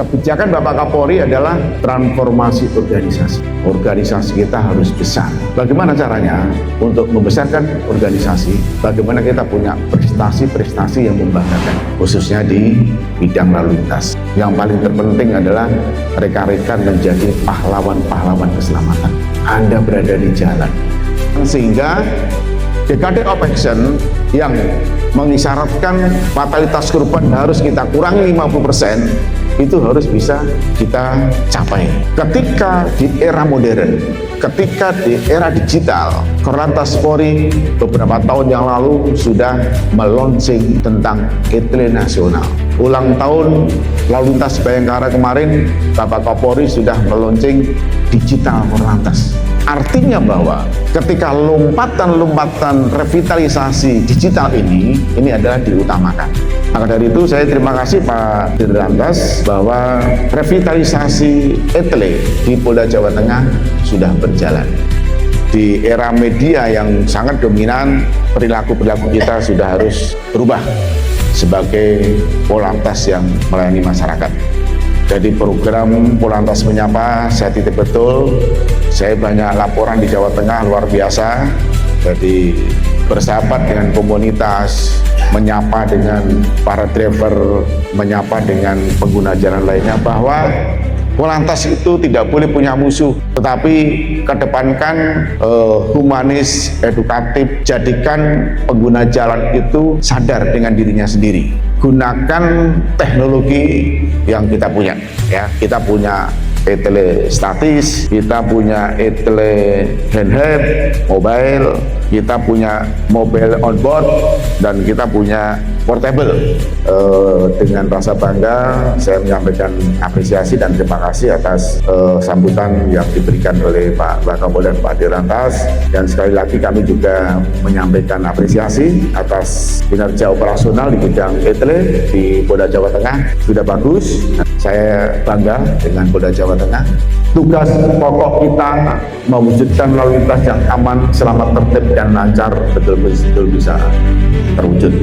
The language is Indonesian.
Kebijakan Bapak Kapolri adalah transformasi organisasi. Organisasi kita harus besar. Bagaimana caranya untuk membesarkan organisasi? Bagaimana kita punya prestasi-prestasi yang membanggakan, khususnya di bidang lalu lintas. Yang paling terpenting adalah rekan-rekan menjadi pahlawan-pahlawan keselamatan. Anda berada di jalan. Sehingga dekade of action yang mengisyaratkan fatalitas korban harus kita kurangi 50%, itu harus bisa kita capai. Ketika di era modern, ketika di era digital, Korlantas Polri beberapa tahun yang lalu sudah meluncing tentang ETLE nasional. Ulang tahun lalu lintas Bayangkara kemarin, Bapak Kapolri sudah meluncing digital Korlantas. Artinya bahwa ketika lompatan-lompatan revitalisasi digital ini adalah diutamakan. Maka dari itu saya terima kasih Pak Dirlantas bahwa revitalisasi ETLE di Polda Jawa Tengah sudah berjalan. Di era media yang sangat dominan, perilaku-perilaku kita sudah harus berubah sebagai Polantas yang melayani masyarakat. Jadi program Polantas Menyapa saya titip betul. Saya banyak laporan di Jawa Tengah luar biasa. Jadi bersahabat dengan komunitas, menyapa dengan para driver, menyapa dengan pengguna jalan lainnya, bahwa Polantas itu tidak boleh punya musuh, tetapi kedepankan humanis, edukatif, jadikan pengguna jalan itu sadar dengan dirinya sendiri. Gunakan teknologi yang kita punya, ya. Kita punya ETLE statis, kita punya ETLE handheld, mobile, kita punya mobile on board, dan kita punya portable. Dengan rasa bangga saya menyampaikan apresiasi dan terima kasih atas sambutan yang diberikan oleh Pak Wakapolda dan Pak Dirlantas, dan sekali lagi kami juga menyampaikan apresiasi atas kinerja operasional di bidang ETLE di Polda Jawa Tengah sudah bagus. Saya bangga dengan Polda Jawa Tengah. Tugas pokok kita mewujudkan lalu lintas yang aman, selamat, tertib, dan lancar betul-betul bisa terwujud.